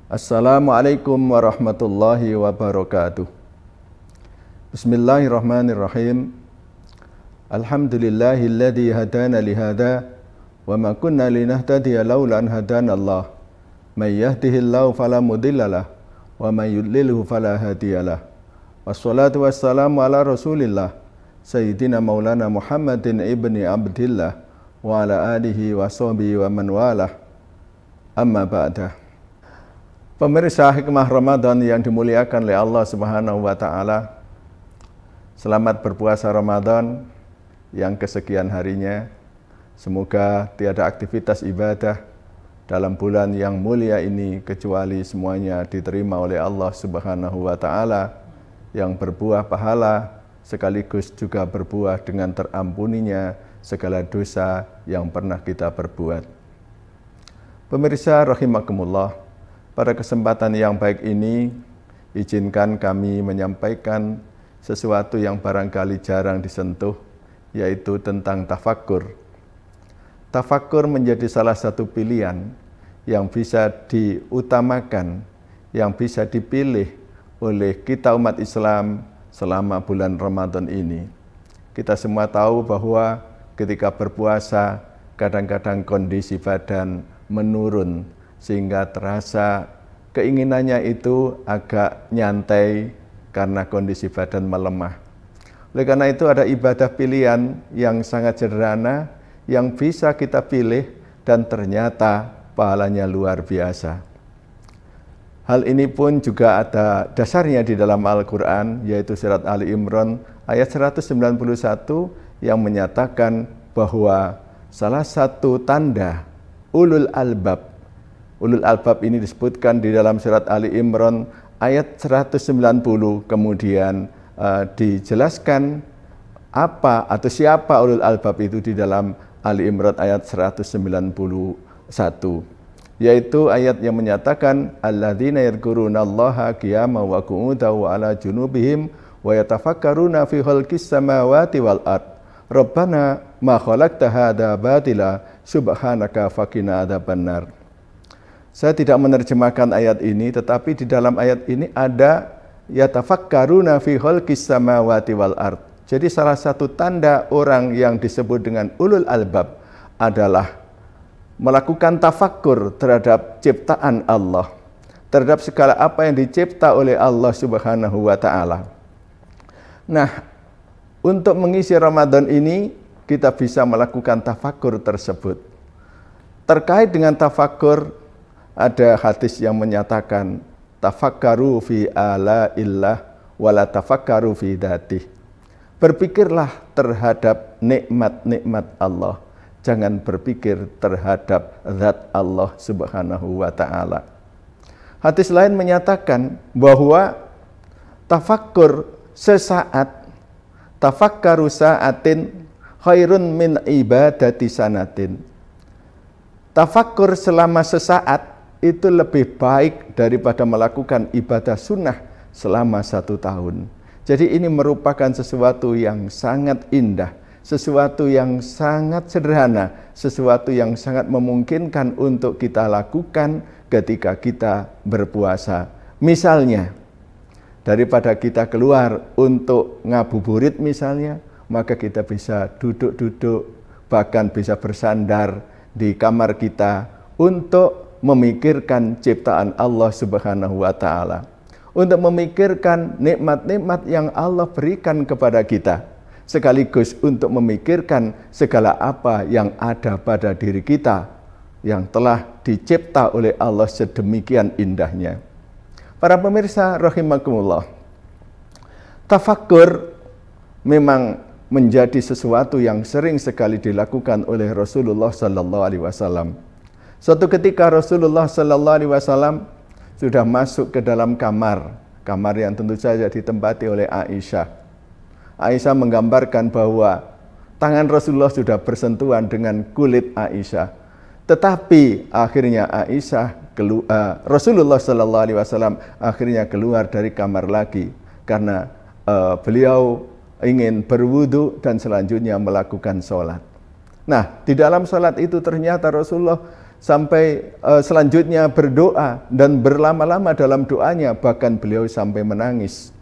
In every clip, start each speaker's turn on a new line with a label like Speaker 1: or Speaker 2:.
Speaker 1: Assalamualaikum warahmatullahi wabarakatuh. Bismillahirrahmanirrahim. Alhamdulillahilladzi hadana lihada wa ma kunna linahtadiya laula an hadana Allah. May yahdihillahu fala mudhillalah wa may yudlilhu fala hadiyalah. Wassalatu wassalamu ala Rasulillah Sayyidina Maulana Muhammadin ibni Abdillah wa ala alihi wa sahbihi wa man walah. Amma ba'dah. Pemirsa hikmah Ramadan yang dimuliakan oleh Allah Subhanahu wa taala. Selamat berpuasa Ramadan yang kesekian harinya. Semoga tiada aktivitas ibadah dalam bulan yang mulia ini kecuali semuanya diterima oleh Allah Subhanahu wa taala yang berbuah pahala sekaligus juga berbuah dengan terampuninya segala dosa yang pernah kita perbuat. Pemirsa rahimakumullah, pada kesempatan yang baik ini, izinkan kami menyampaikan sesuatu yang barangkali jarang disentuh, yaitu tentang tafakkur. Tafakkur menjadi salah satu pilihan yang bisa diutamakan, yang bisa dipilih oleh kita umat Islam selama bulan Ramadan ini. Kita semua tahu bahwa ketika berpuasa, kadang-kadang kondisi badan menurun, sehingga terasa keinginannya itu agak nyantai karena kondisi badan melemah. Oleh karena itu ada ibadah pilihan yang sangat sederhana yang bisa kita pilih dan ternyata pahalanya luar biasa. Hal ini pun juga ada dasarnya di dalam Al-Quran, yaitu surat Ali Imran ayat 191 yang menyatakan bahwa salah satu tanda ulul albab. Ulul albab ini disebutkan di dalam surat Ali Imran ayat 190, kemudian dijelaskan apa atau siapa ulul albab itu di dalam Ali Imran ayat 191, yaitu ayat yang menyatakan alladzina yadhkurunallaha qiyaman wa qu'udan wa ala junubihim wa yatafakkaruna fi khalqis samawati wal ard rabbana ma khalaqta hadza batila subhanaka faqina adzabannar. Saya tidak menerjemahkan ayat ini, tetapi di dalam ayat ini ada yatafakkaruna fi khalqis samawati wal ard. Jadi salah satu tanda orang yang disebut dengan ulul albab adalah melakukan tafakkur terhadap ciptaan Allah, terhadap segala apa yang dicipta oleh Allah Subhanahu wa taala. Nah, untuk mengisi Ramadan ini kita bisa melakukan tafakkur tersebut. Terkait dengan tafakkur, ada hadis yang menyatakan tafakkaru fi alaillah wala tafakkaru fi dzatih. Berpikirlah terhadap nikmat-nikmat Allah, jangan berpikir terhadap zat Allah Subhanahu wa taala. Hadis lain menyatakan bahwa tafakkur sesaat, tafakkaru sa'atin khairun min ibadati sanatin. Tafakkur selama sesaat itu lebih baik daripada melakukan ibadah sunnah selama 1 tahun. Jadi ini merupakan sesuatu yang sangat indah, sesuatu yang sangat sederhana, sesuatu yang sangat memungkinkan untuk kita lakukan ketika kita berpuasa. Misalnya, daripada kita keluar untuk ngabuburit misalnya, maka kita bisa duduk-duduk, bahkan bisa bersandar di kamar kita untuk memikirkan ciptaan Allah Subhanahu wa taala, untuk memikirkan nikmat-nikmat yang Allah berikan kepada kita, sekaligus untuk memikirkan segala apa yang ada pada diri kita yang telah dicipta oleh Allah sedemikian indahnya. Para pemirsa rahimakumullah, tafakkur memang menjadi sesuatu yang sering sekali dilakukan oleh Rasulullah sallallahu alaihi wasallam. Suatu ketika Rasulullah sallallahu alaihi wasallam sudah masuk ke dalam kamar yang tentu saja ditempati oleh Aisyah. Aisyah menggambarkan bahwa tangan Rasulullah sudah bersentuhan dengan kulit Aisyah. Tetapi akhirnya Rasulullah sallallahu alaihi wasallam akhirnya keluar dari kamar lagi karena beliau ingin berwudu dan selanjutnya melakukan sholat. Nah, di dalam sholat itu ternyata Rasulullah sampai selanjutnya berdoa dan berlama-lama dalam doanya, bahkan beliau sampai menangis.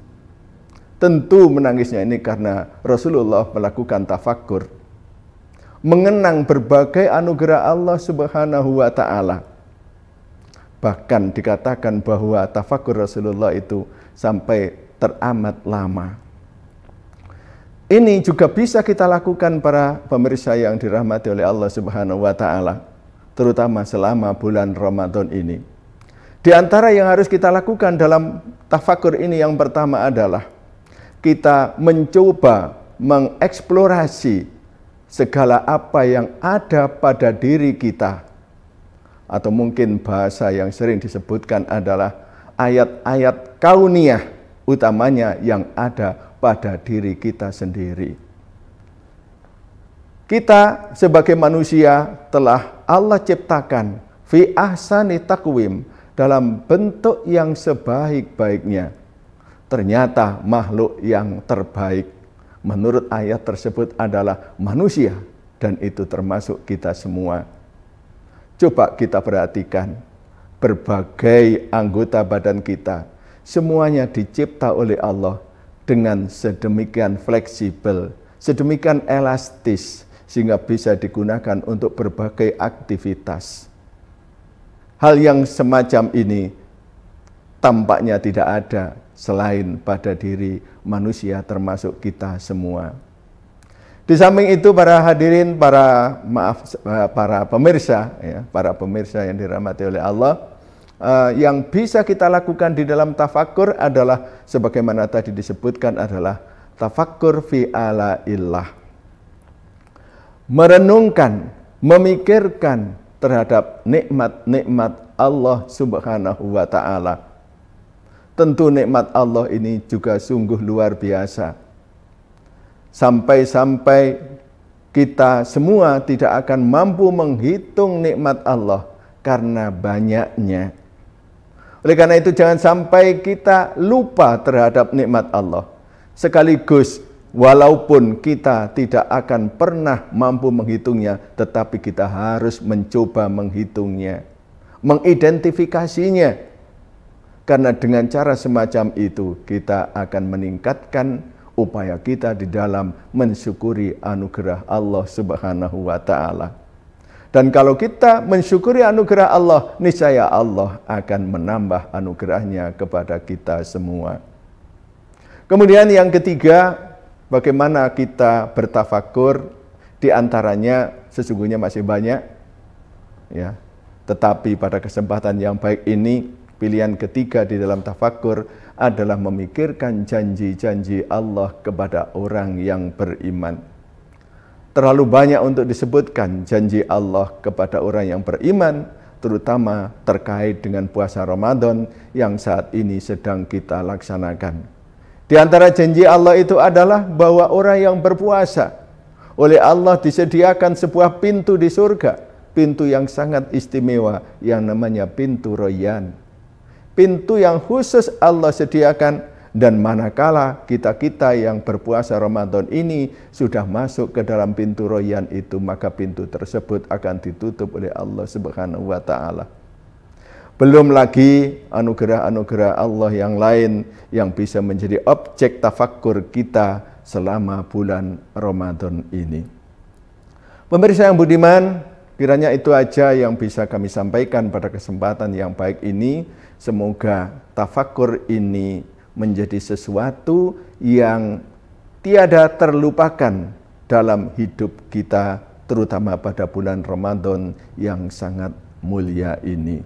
Speaker 1: Tentu menangisnya ini karena Rasulullah melakukan tafakkur, mengenang berbagai anugerah Allah Subhanahu wa Ta'ala. Bahkan dikatakan bahwa tafakkur Rasulullah itu sampai teramat lama. Ini juga bisa kita lakukan para pemirsa yang dirahmati oleh Allah Subhanahu wa Ta'ala, terutama selama bulan Ramadan ini. Di antara yang harus kita lakukan dalam tafakkur ini, yang pertama adalah kita mencoba mengeksplorasi segala apa yang ada pada diri kita, atau mungkin bahasa yang sering disebutkan adalah ayat-ayat kauniyah, utamanya yang ada pada diri kita sendiri. Kita sebagai manusia telah Allah ciptakan fi ahsani taqwim, dalam bentuk yang sebaik-baiknya. Ternyata makhluk yang terbaik menurut ayat tersebut adalah manusia, dan itu termasuk kita semua. Coba kita perhatikan, berbagai anggota badan kita semuanya dicipta oleh Allah dengan sedemikian fleksibel, sedemikian elastis, sehingga bisa digunakan untuk berbagai aktivitas. Hal yang semacam ini tampaknya tidak ada selain pada diri manusia, termasuk kita semua. Di samping itu, para hadirin, para pemirsa, ya, para pemirsa yang dirahmati oleh Allah, yang bisa kita lakukan di dalam tafakkur adalah sebagaimana tadi disebutkan, adalah tafakkur fi alaillah. Merenungkan, memikirkan terhadap nikmat-nikmat Allah Subhanahu wa Ta'ala. Tentu nikmat Allah ini juga sungguh luar biasa. Sampai-sampai kita semua tidak akan mampu menghitung nikmat Allah karena banyaknya. Oleh karena itu, jangan sampai kita lupa terhadap nikmat Allah. Sekaligus, walaupun kita tidak akan pernah mampu menghitungnya, tetapi kita harus mencoba menghitungnya, mengidentifikasinya. Karena dengan cara semacam itu, kita akan meningkatkan upaya kita di dalam mensyukuri anugerah Allah Subhanahu wa Ta'ala. Dan kalau kita mensyukuri anugerah Allah, niscaya Allah akan menambah anugerahnya kepada kita semua. Kemudian yang ketiga, bagaimana kita bertafakur. Di antaranya sesungguhnya masih banyak, ya. Tetapi pada kesempatan yang baik ini, pilihan ketiga di dalam tafakur adalah memikirkan janji-janji Allah kepada orang yang beriman. Terlalu banyak untuk disebutkan janji Allah kepada orang yang beriman, terutama terkait dengan puasa Ramadan yang saat ini sedang kita laksanakan. Di antara janji Allah itu adalah bahwa orang yang berpuasa, oleh Allah disediakan sebuah pintu di surga, pintu yang sangat istimewa yang namanya pintu Rayyan. Pintu yang khusus Allah sediakan, dan manakala kita-kita yang berpuasa Ramadan ini sudah masuk ke dalam pintu Rayyan itu, maka pintu tersebut akan ditutup oleh Allah Subhanahu wa Ta'ala. Belum lagi anugerah-anugerah Allah yang lain yang bisa menjadi objek tafakkur kita selama bulan Ramadan ini. Pemirsa yang budiman, kiranya itu aja yang bisa kami sampaikan pada kesempatan yang baik ini. Semoga tafakkur ini menjadi sesuatu yang tiada terlupakan dalam hidup kita, terutama pada bulan Ramadan yang sangat mulia ini.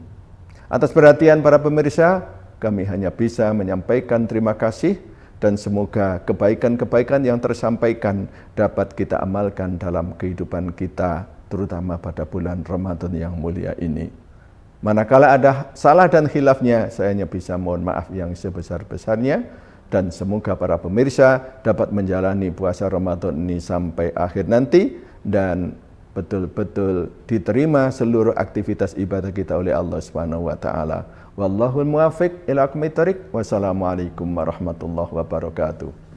Speaker 1: Atas perhatian para pemirsa, kami hanya bisa menyampaikan terima kasih, dan semoga kebaikan-kebaikan yang tersampaikan dapat kita amalkan dalam kehidupan kita, terutama pada bulan Ramadan yang mulia ini. Manakala ada salah dan khilafnya, saya hanya bisa mohon maaf yang sebesar-besarnya, dan semoga para pemirsa dapat menjalani puasa Ramadan ini sampai akhir nanti, dan betul-betul diterima seluruh aktivitas ibadah kita oleh Allah Subhanahu wa Ta'ala. Wallahul muwaffiq ila aqwamit thoriq. Wassalamualaikum warahmatullahi wabarakatuh.